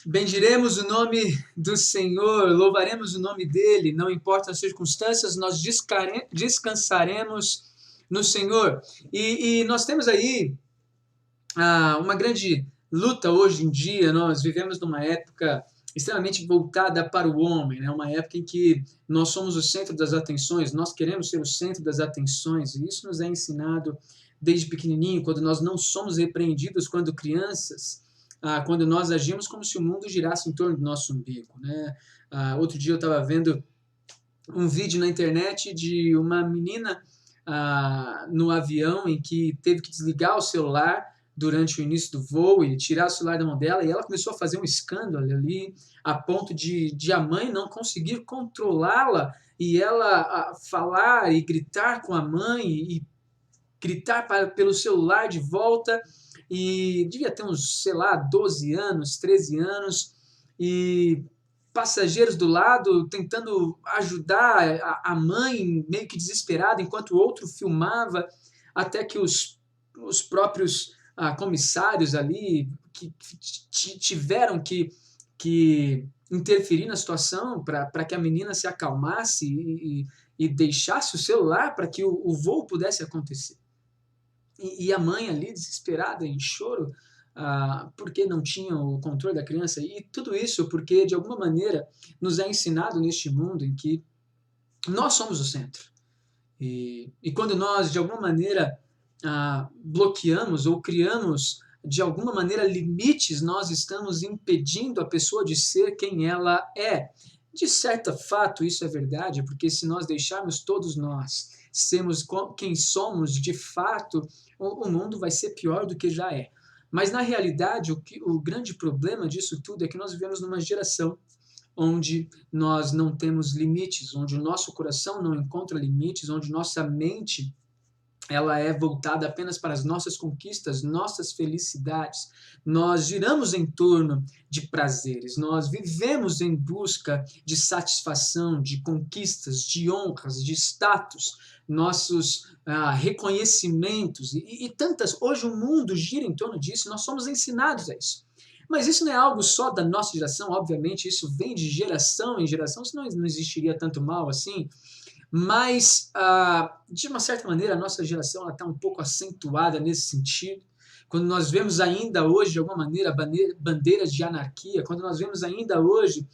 Bendiremos o nome do Senhor, louvaremos o nome dele, não importa as circunstâncias, nós descansaremos no Senhor. E nós temos aí uma grande luta hoje em dia. Nós vivemos numa época extremamente voltada para o homem, né? Uma época em que nós somos o centro das atenções, nós queremos ser o centro das atenções, e isso nos é ensinado desde pequenininho, quando nós não somos repreendidos quando crianças, quando nós agimos como se o mundo girasse em torno do nosso umbigo, né? Outro dia eu estava vendo um vídeo na internet de uma menina no avião em que teve que desligar o celular durante o início do voo e tirar o celular da mão dela, e ela começou a fazer um escândalo ali, a ponto de a mãe não conseguir controlá-la, e ela falar e gritar com a mãe, e gritar pelo celular de volta, e devia ter uns, sei lá, 12 anos, 13 anos, e passageiros do lado tentando ajudar a mãe, meio que desesperada, enquanto o outro filmava, até que os próprios comissários ali que tiveram que interferir na situação para que a menina se acalmasse e deixasse o celular para que o voo pudesse acontecer. E a mãe ali desesperada, em choro, porque não tinha o controle da criança. E tudo isso porque, de alguma maneira, nos é ensinado neste mundo em que nós somos o centro. E quando nós, de alguma maneira, bloqueamos ou criamos, de alguma maneira, limites, nós estamos impedindo a pessoa de ser quem ela é. De certo fato, isso é verdade, porque se nós deixarmos todos nós sermos quem somos de fato, o mundo vai ser pior do que já é. Mas, na realidade, o grande problema disso tudo é que nós vivemos numa geração onde nós não temos limites, onde o nosso coração não encontra limites, onde nossa mente ela é voltada apenas para as nossas conquistas, nossas felicidades. Nós giramos em torno de prazeres, nós vivemos em busca de satisfação, de conquistas, de honras, de status, nossos reconhecimentos e tantas. Hoje o mundo gira em torno disso, nós somos ensinados a isso. Mas isso não é algo só da nossa geração, obviamente, isso vem de geração em geração, senão não existiria tanto mal assim. Mas, de uma certa maneira, a nossa geração está um pouco acentuada nesse sentido. Quando nós vemos ainda hoje, de alguma maneira, bandeiras de anarquia, quando nós vemos ainda hoje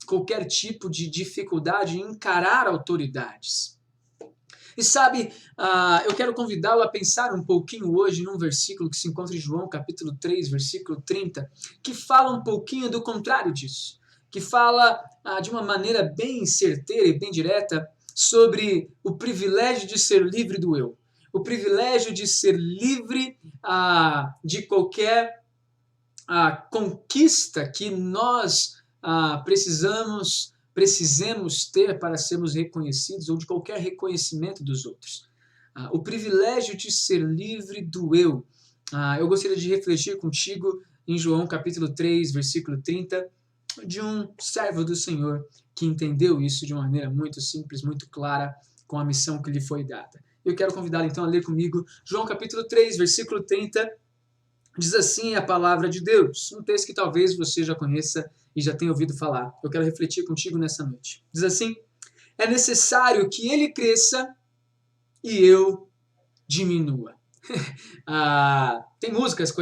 qualquer tipo de dificuldade em encarar autoridades. E sabe, eu quero convidá-lo a pensar um pouquinho hoje num versículo que se encontra em João, capítulo 3, versículo 30, que fala um pouquinho do contrário disso, que fala de uma maneira bem certeira e bem direta sobre o privilégio de ser livre do eu, o privilégio de ser livre de qualquer conquista que nós precisemos ter para sermos reconhecidos, ou de qualquer reconhecimento dos outros. O privilégio de ser livre do eu. Eu gostaria de refletir contigo em João capítulo 3, versículo 30, de um servo do Senhor que entendeu isso de uma maneira muito simples, muito clara, com a missão que lhe foi dada. Eu quero convidá-lo então a ler comigo João capítulo 3, versículo 30, diz assim a palavra de Deus, um texto que talvez você já conheça e já tenha ouvido falar. Eu quero refletir contigo nessa noite. Diz assim: é necessário que ele cresça e eu diminua. Tem músicas com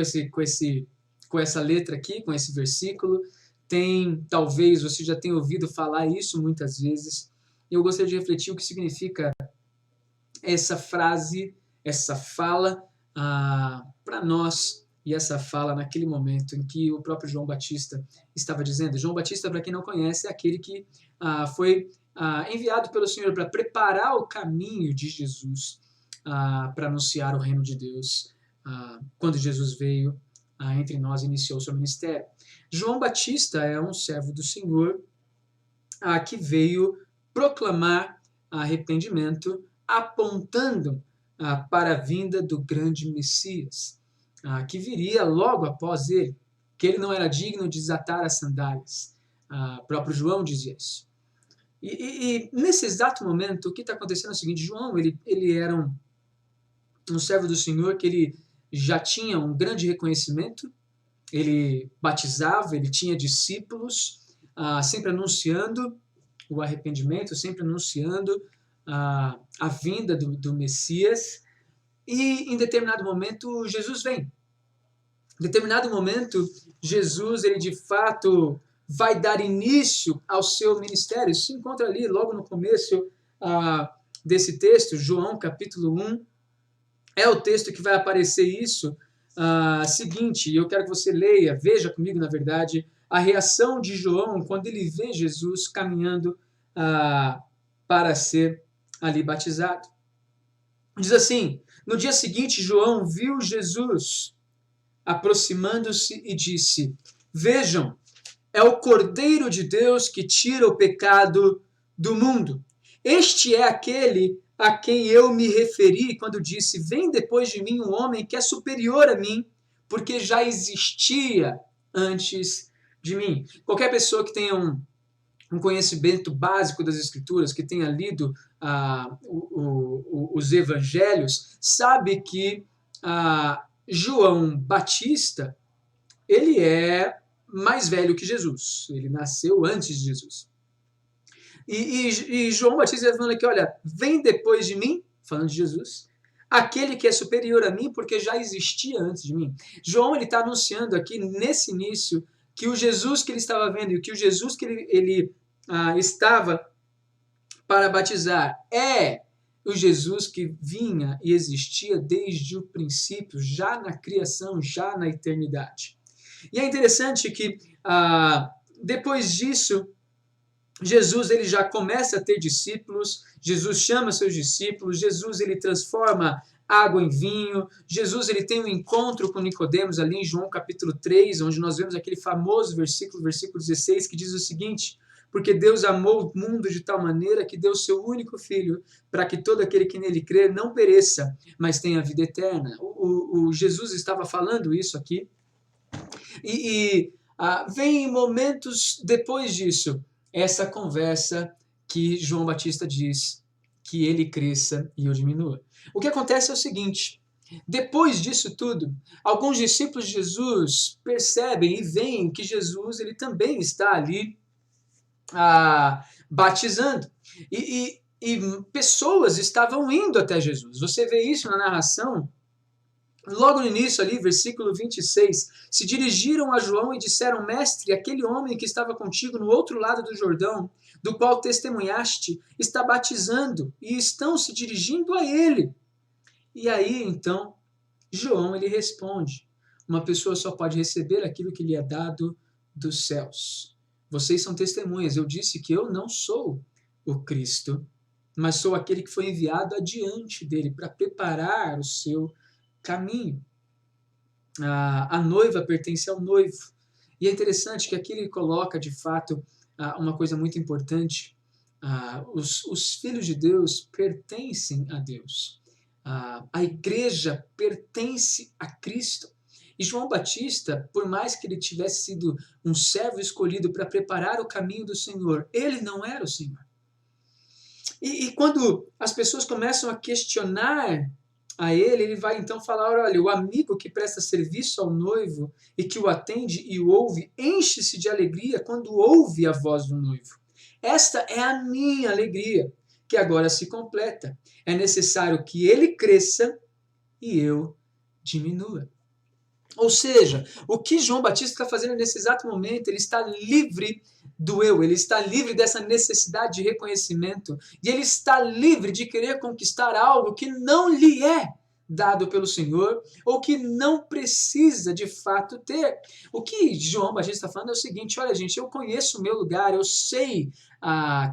essa letra aqui, com esse versículo. Talvez você já tenha ouvido falar isso muitas vezes. Eu gostaria de refletir o que significa essa frase, essa fala para nós, e essa fala naquele momento em que o próprio João Batista estava dizendo. João Batista, para quem não conhece, é aquele que foi enviado pelo Senhor para preparar o caminho de Jesus para anunciar o reino de Deus quando Jesus veio entre nós e iniciou o seu ministério. João Batista é um servo do Senhor que veio proclamar arrependimento, apontando para a vinda do grande Messias, que viria logo após ele, que ele não era digno de desatar as sandálias. O próprio João dizia isso. E nesse exato momento, o que está acontecendo é o seguinte: João ele era um servo do Senhor que ele já tinha um grande reconhecimento, ele batizava, ele tinha discípulos, sempre anunciando o arrependimento, sempre anunciando a vinda do Messias. E em determinado momento, Jesus vem. Em determinado momento, Jesus, ele de fato vai dar início ao seu ministério. Isso se encontra ali logo no começo desse texto, João capítulo 1. É o texto que vai aparecer isso. Seguinte, eu quero que você leia, veja comigo, na verdade, a reação de João quando ele vê Jesus caminhando para ser ali batizado. Diz assim: no dia seguinte, João viu Jesus aproximando-se e disse: vejam, é o Cordeiro de Deus que tira o pecado do mundo. Este é aquele a quem eu me referi quando disse: vem depois de mim um homem que é superior a mim, porque já existia antes de mim. Qualquer pessoa que tenha um conhecimento básico das Escrituras, que tenha lido os evangelhos, sabe que João Batista, ele é mais velho que Jesus. Ele nasceu antes de Jesus. E João Batista está falando aqui, olha, vem depois de mim, falando de Jesus, aquele que é superior a mim, porque já existia antes de mim. João está anunciando aqui, nesse início, que o Jesus que ele estava vendo e que o Jesus que ele estava para batizar é o Jesus que vinha e existia desde o princípio, já na criação, já na eternidade. E é interessante que depois disso, Jesus ele já começa a ter discípulos, Jesus chama seus discípulos, Jesus ele transforma água em vinho, Jesus ele tem um encontro com Nicodemos ali em João capítulo 3, onde nós vemos aquele famoso versículo 16, que diz o seguinte: porque Deus amou o mundo de tal maneira que deu o seu único filho, para que todo aquele que nele crer não pereça, mas tenha vida eterna. O Jesus estava falando isso aqui, e vem momentos depois disso, essa conversa que João Batista diz que ele cresça e eu diminua. O que acontece é o seguinte: depois disso tudo, alguns discípulos de Jesus percebem e veem que Jesus ele também está ali batizando. E pessoas estavam indo até Jesus. Você vê isso na narração. Logo no início ali, versículo 26, se dirigiram a João e disseram: mestre, aquele homem que estava contigo no outro lado do Jordão, do qual testemunhaste, está batizando e estão se dirigindo a ele. E aí, então, João ele responde: uma pessoa só pode receber aquilo que lhe é dado dos céus. Vocês são testemunhas. Eu disse que eu não sou o Cristo, mas sou aquele que foi enviado adiante dele para preparar o seu caminho. A noiva pertence ao noivo. E é interessante que aqui ele coloca, de fato, uma coisa muito importante. Os filhos de Deus pertencem a Deus. A igreja pertence a Cristo. E João Batista, por mais que ele tivesse sido um servo escolhido para preparar o caminho do Senhor, ele não era o Senhor. E quando as pessoas começam a questionar a ele vai então falar: olha, o amigo que presta serviço ao noivo e que o atende e o ouve, enche-se de alegria quando ouve a voz do noivo. Esta é a minha alegria, que agora se completa. É necessário que ele cresça e eu diminua. Ou seja, o que João Batista está fazendo nesse exato momento, ele está livre do eu, ele está livre dessa necessidade de reconhecimento e ele está livre de querer conquistar algo que não lhe é dado pelo Senhor ou que não precisa de fato ter. O que João Batista está falando é o seguinte: olha, gente, eu conheço o meu lugar, eu sei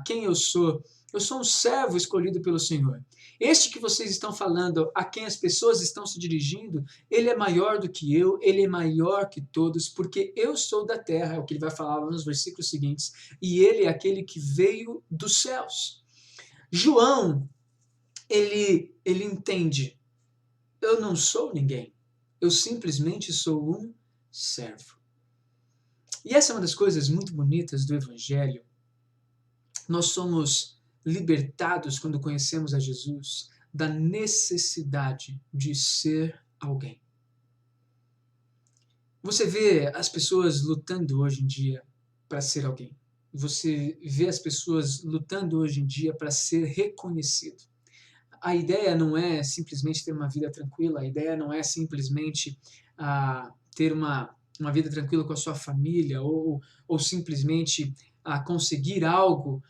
quem eu sou um servo escolhido pelo Senhor. Este que vocês estão falando, a quem as pessoas estão se dirigindo, ele é maior do que eu, ele é maior que todos, porque eu sou da terra, é o que ele vai falar nos versículos seguintes, e ele é aquele que veio dos céus. João, ele entende: eu não sou ninguém, eu simplesmente sou um servo. E essa é uma das coisas muito bonitas do Evangelho. Nós somos libertados quando conhecemos a Jesus da necessidade de ser alguém. Você vê as pessoas lutando hoje em dia para ser alguém. Você vê as pessoas lutando hoje em dia para ser reconhecido. A ideia não é simplesmente ter uma vida tranquila, a ideia não é simplesmente ter uma vida tranquila com a sua família ou simplesmente conseguir algo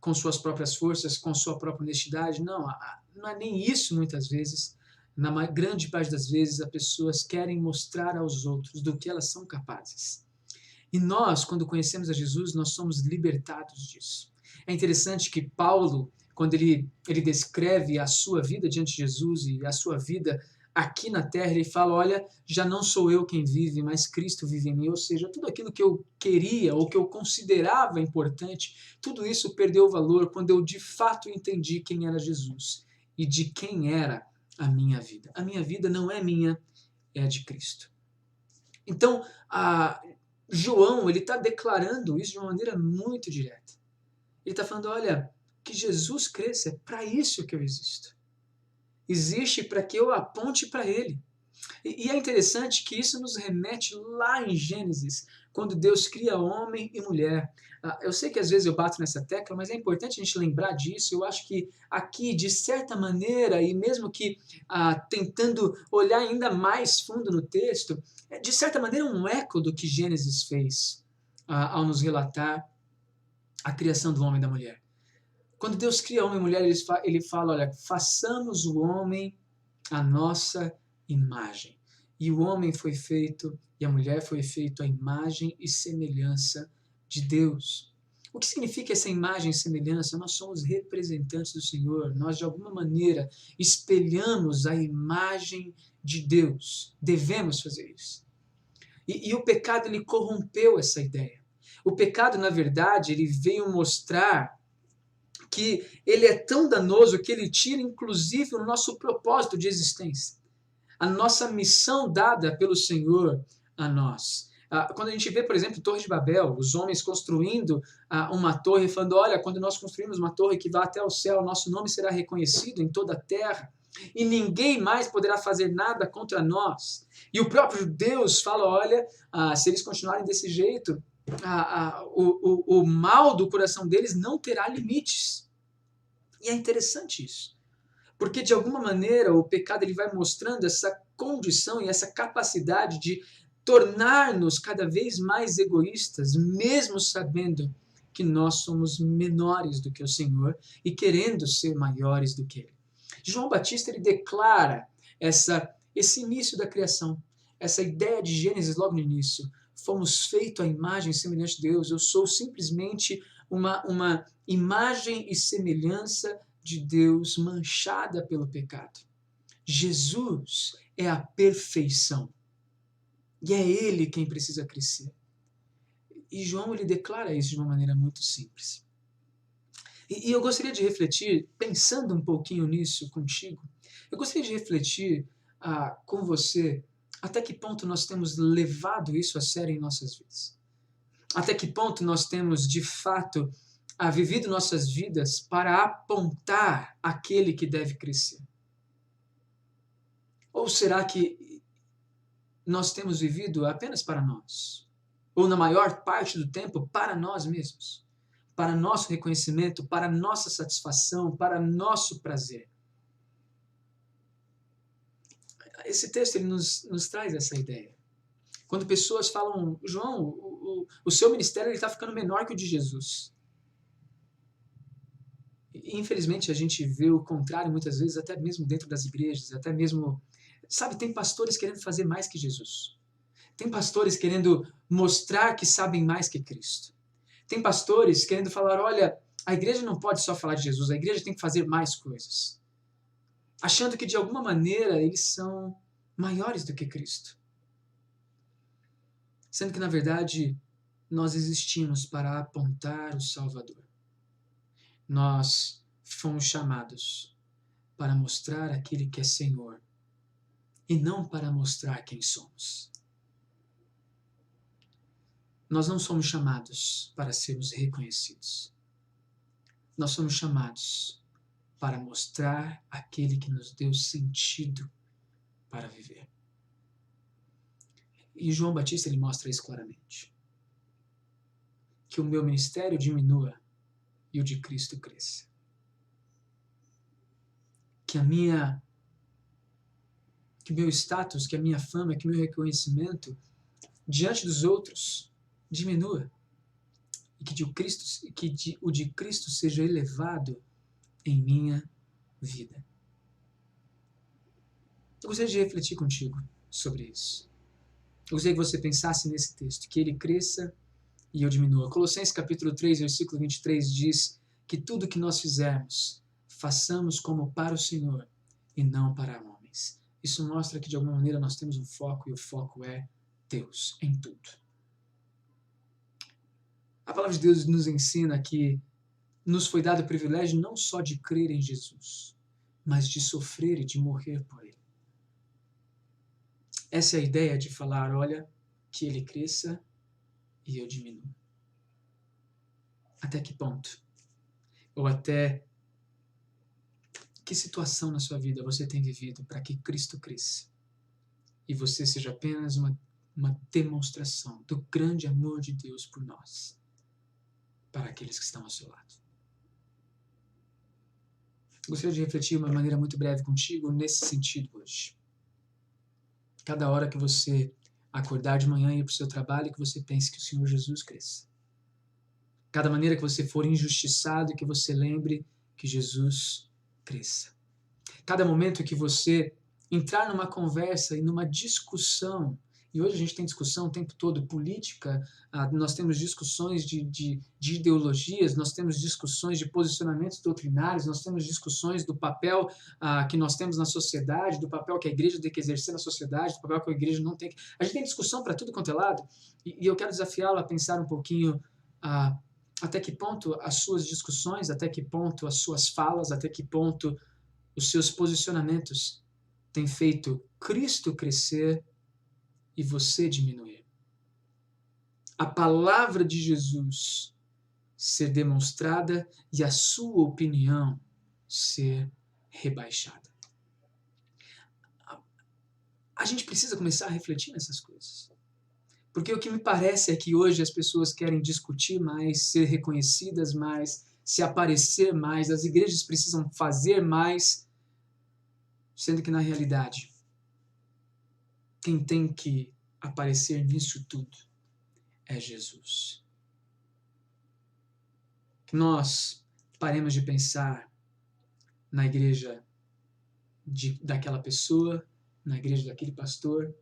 com suas próprias forças, com sua própria honestidade. Não, não é nem isso muitas vezes. Na grande parte das vezes, as pessoas querem mostrar aos outros do que elas são capazes. E nós, quando conhecemos a Jesus, nós somos libertados disso. É interessante que Paulo, quando ele descreve a sua vida diante de Jesus e a sua vida aqui na terra, ele fala, olha, já não sou eu quem vive, mas Cristo vive em mim. Ou seja, tudo aquilo que eu queria ou que eu considerava importante, tudo isso perdeu valor quando eu de fato entendi quem era Jesus e de quem era a minha vida. A minha vida não é minha, é a de Cristo. Então, João, ele está declarando isso de uma maneira muito direta. Ele está falando, olha, que Jesus cresça, é para isso que eu existo. Existe para que eu aponte para ele. E é interessante que isso nos remete lá em Gênesis, quando Deus cria homem e mulher. Eu sei que às vezes eu bato nessa tecla, mas é importante a gente lembrar disso. Eu acho que aqui, de certa maneira, e mesmo que tentando olhar ainda mais fundo no texto, é de certa maneira um eco do que Gênesis fez ao nos relatar a criação do homem e da mulher. Quando Deus cria homem e mulher, ele fala, olha, façamos o homem a nossa imagem. E o homem foi feito, e a mulher foi feito à imagem e semelhança de Deus. O que significa essa imagem e semelhança? Nós somos representantes do Senhor, nós de alguma maneira espelhamos a imagem de Deus. Devemos fazer isso. E o pecado, ele corrompeu essa ideia. O pecado, na verdade, ele veio mostrar que ele é tão danoso que ele tira, inclusive, o nosso propósito de existência. A nossa missão dada pelo Senhor a nós. Quando a gente vê, por exemplo, Torre de Babel, os homens construindo uma torre, falando, olha, quando nós construímos uma torre que vá até o céu, nosso nome será reconhecido em toda a terra, e ninguém mais poderá fazer nada contra nós. E o próprio Deus fala, olha, se eles continuarem desse jeito, o mal do coração deles não terá limites. E é interessante isso. Porque, de alguma maneira, o pecado ele vai mostrando essa condição e essa capacidade de tornar-nos cada vez mais egoístas, mesmo sabendo que nós somos menores do que o Senhor e querendo ser maiores do que Ele. João Batista ele declara esse início da criação, essa ideia de Gênesis logo no início. Fomos feitos à imagem e semelhança de Deus. Eu sou simplesmente uma imagem e semelhança de Deus manchada pelo pecado. Jesus é a perfeição. E é Ele quem precisa crescer. E João ele declara isso de uma maneira muito simples. E eu gostaria de refletir, pensando um pouquinho nisso contigo, eu gostaria de refletir com você até que ponto nós temos levado isso a sério em nossas vidas. Até que ponto nós temos, de fato, vivido nossas vidas para apontar aquele que deve crescer? Ou será que nós temos vivido apenas para nós? Ou na maior parte do tempo para nós mesmos? Para nosso reconhecimento, para nossa satisfação, para nosso prazer? Esse texto ele nos traz essa ideia. Quando pessoas falam, João, o seu ministério está ficando menor que o de Jesus. E, infelizmente, a gente vê o contrário muitas vezes, até mesmo dentro das igrejas, até mesmo... Sabe, tem pastores querendo fazer mais que Jesus. Tem pastores querendo mostrar que sabem mais que Cristo. Tem pastores querendo falar, olha, a igreja não pode só falar de Jesus, a igreja tem que fazer mais coisas. Achando que, de alguma maneira, eles são maiores do que Cristo. Sendo que, na verdade, nós existimos para apontar o Salvador. Nós fomos chamados para mostrar aquele que é Senhor e não para mostrar quem somos. Nós não somos chamados para sermos reconhecidos. Nós somos chamados para mostrar aquele que nos deu sentido para viver. E João Batista ele mostra isso claramente. Que o meu ministério diminua e o de Cristo cresça. Que o meu status, que a minha fama, que o meu reconhecimento diante dos outros diminua. E que o de Cristo seja elevado em minha vida. Eu gostaria de refletir contigo sobre isso. Eu gostaria que você pensasse nesse texto, que ele cresça e eu diminua. Colossenses capítulo 3, versículo 23 diz que tudo que nós fizermos, façamos como para o Senhor e não para homens. Isso mostra que de alguma maneira nós temos um foco e o foco é Deus em tudo. A palavra de Deus nos ensina que nos foi dado o privilégio não só de crer em Jesus, mas de sofrer e de morrer por Ele. Essa é a ideia de falar, olha, que Ele cresça e eu diminuo. Até que ponto? Ou até que situação na sua vida você tem vivido para que Cristo cresça e você seja apenas uma demonstração do grande amor de Deus por nós, para aqueles que estão ao seu lado? Gostaria de refletir de uma maneira muito breve contigo nesse sentido hoje. Cada hora que você acordar de manhã e ir para o seu trabalho, que você pense que o Senhor Jesus cresça. Cada maneira que você for injustiçado, que você lembre que Jesus cresça. Cada momento que você entrar numa conversa e numa discussão, e hoje a gente tem discussão o tempo todo, política, nós temos discussões de ideologias, nós temos discussões de posicionamentos doutrinários, nós temos discussões do papel que nós temos na sociedade, do papel que a igreja tem que exercer na sociedade, do papel que a igreja não tem que... A gente tem discussão para tudo quanto é lado, e eu quero desafiá-lo a pensar um pouquinho até que ponto as suas discussões, até que ponto as suas falas, até que ponto os seus posicionamentos têm feito Cristo crescer e você diminuir. A palavra de Jesus ser demonstrada e a sua opinião ser rebaixada. A gente precisa começar a refletir nessas coisas. Porque o que me parece é que hoje as pessoas querem discutir mais, ser reconhecidas mais, se aparecer mais, as igrejas precisam fazer mais, sendo que na realidade quem tem que aparecer nisso tudo é Jesus. Que nós paremos de pensar na igreja daquela pessoa, na igreja daquele pastor,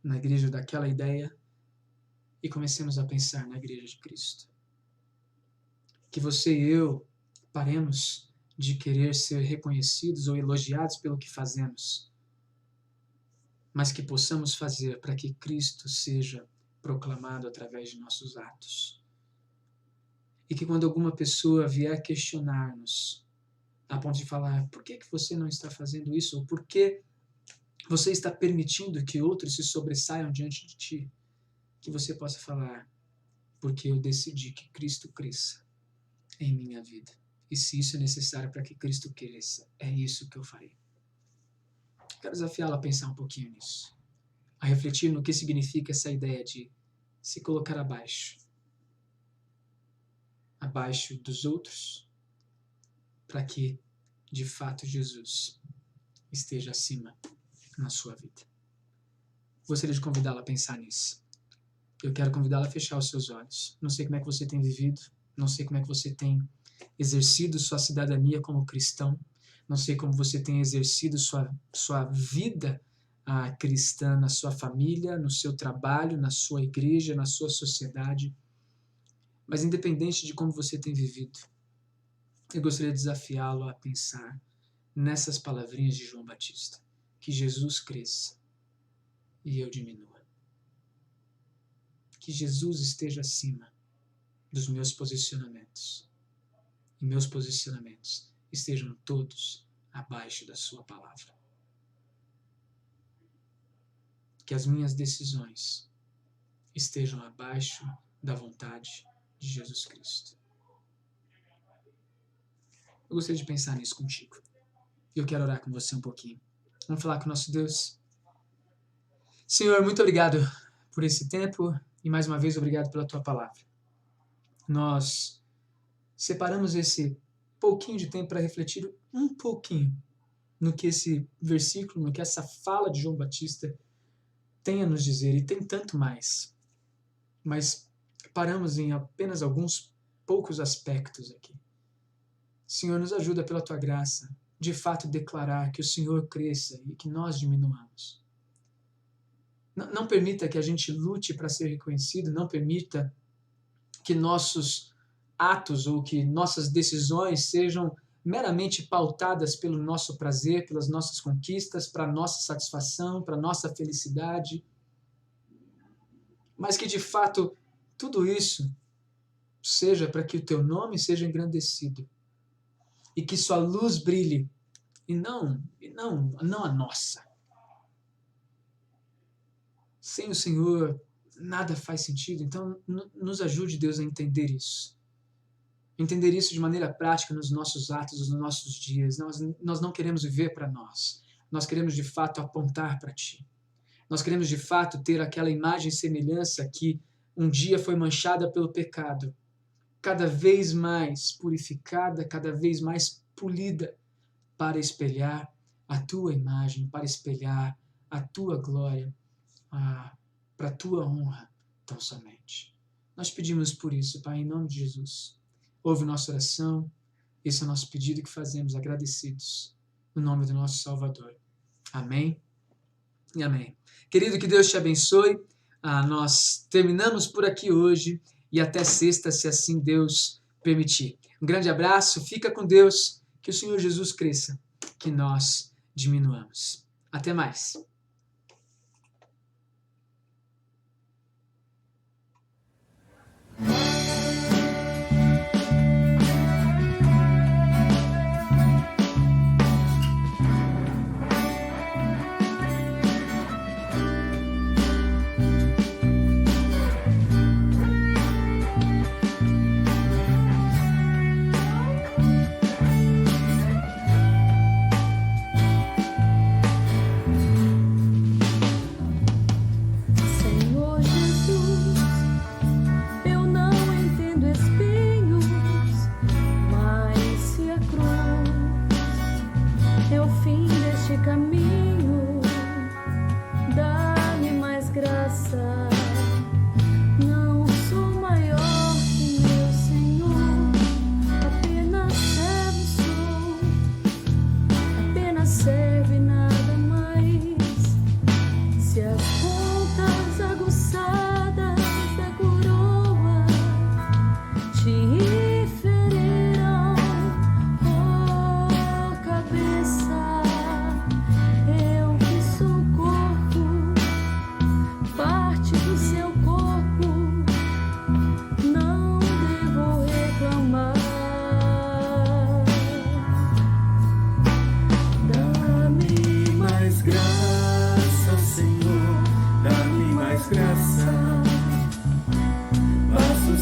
na igreja daquela ideia, e comecemos a pensar na igreja de Cristo. Que você e eu paremos de querer ser reconhecidos ou elogiados pelo que fazemos, mas que possamos fazer para que Cristo seja proclamado através de nossos atos. E que quando alguma pessoa vier questionar-nos, a ponto de falar, por que você não está fazendo isso? Ou por que você está permitindo que outros se sobressaiam diante de ti? Que você possa falar, porque eu decidi que Cristo cresça em minha vida. E se isso é necessário para que Cristo cresça, é isso que eu farei. Quero desafiá-la a pensar um pouquinho nisso. A refletir no que significa essa ideia de se colocar abaixo dos outros, para que, de fato, Jesus esteja acima na sua vida. Gostaria de convidá-la a pensar nisso. Eu quero convidá-la a fechar os seus olhos. Não sei como é que você tem vivido, não sei como é que você tem exercido sua cidadania como cristão, não sei como você tem exercido sua vida cristã na sua família, no seu trabalho, na sua igreja, na sua sociedade. Mas independente de como você tem vivido, eu gostaria de desafiá-lo a pensar nessas palavrinhas de João Batista. Que Jesus cresça e eu diminua. Que Jesus esteja acima dos meus posicionamentos. E meus posicionamentos estejam todos abaixo da sua palavra. Que as minhas decisões estejam abaixo da vontade de Jesus Cristo. Eu gostaria de pensar nisso contigo. E eu quero orar com você um pouquinho. Vamos falar com o nosso Deus. Senhor, muito obrigado por esse tempo e mais uma vez obrigado pela tua palavra. Nós separamos esse pouquinho de tempo para refletir um pouquinho no que esse versículo, no que essa fala de João Batista tem a nos dizer, e tem tanto mais. Mas paramos em apenas alguns poucos aspectos aqui. Senhor, nos ajuda pela tua graça, de fato declarar que o Senhor cresça e que nós diminuamos. Não permita que a gente lute para ser reconhecido, não permita que nossos atos ou que nossas decisões sejam meramente pautadas pelo nosso prazer, pelas nossas conquistas, para nossa satisfação, para nossa felicidade. Mas que de fato tudo isso seja para que o teu nome seja engrandecido e que sua luz brilhe e não a nossa. Sem o Senhor nada faz sentido, então nos ajude, Deus, a entender isso. Entender isso de maneira prática nos nossos atos, nos nossos dias. Nós não queremos viver para nós. Nós queremos de fato apontar para Ti. Nós queremos de fato ter aquela imagem e semelhança que um dia foi manchada pelo pecado, cada vez mais purificada, cada vez mais polida, para espelhar a Tua imagem, para espelhar a Tua glória, para a Tua honra, tão somente. Nós pedimos por isso, Pai, em nome de Jesus. Ouve nossa oração, esse é o nosso pedido que fazemos, agradecidos, no nome do nosso Salvador. Amém e amém. Querido, que Deus te abençoe. Nós terminamos por aqui hoje e até sexta, se assim Deus permitir. Um grande abraço, fica com Deus, que o Senhor Jesus cresça, que nós diminuamos. Até mais.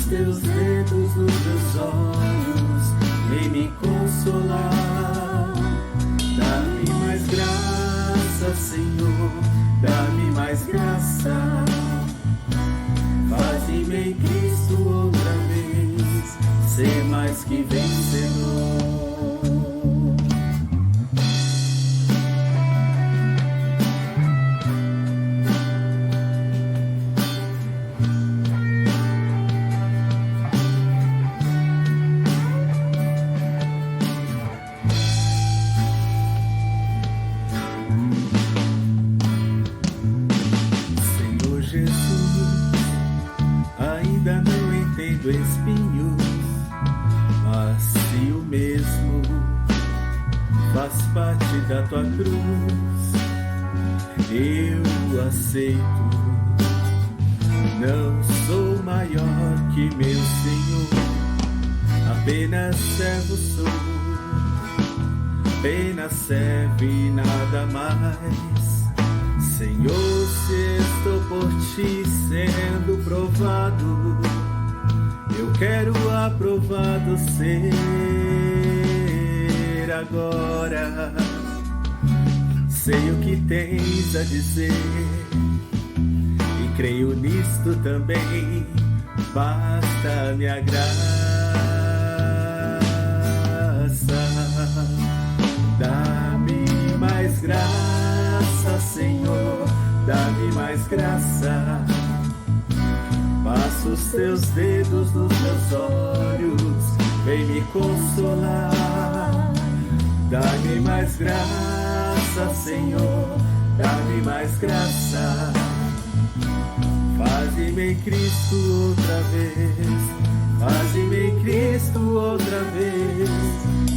Teus dedos nos meus olhos, vem me consolar. Dá-me mais graça, Senhor, dá-me mais graça. Faz-me em Cristo outra vez, ser mais que vencedor. Espinhos, mas se o mesmo faz parte da tua cruz, eu aceito. Não sou maior que meu Senhor, apenas servo sou, apenas servo e nada mais. Senhor, se estou por ti sendo provado, eu quero aprovado ser agora. Sei o que tens a dizer e creio nisto também, basta minha graça. Dá-me mais graça, Senhor, dá-me mais graça. Passa os teus dedos nos meus olhos, vem me consolar. Dá-me mais graça, Senhor, dá-me mais graça. Faze-me em Cristo outra vez, faze-me em Cristo outra vez,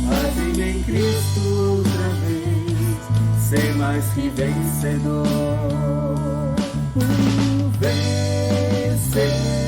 faze-me em Cristo outra vez, ser mais que vencedor. Vencedor.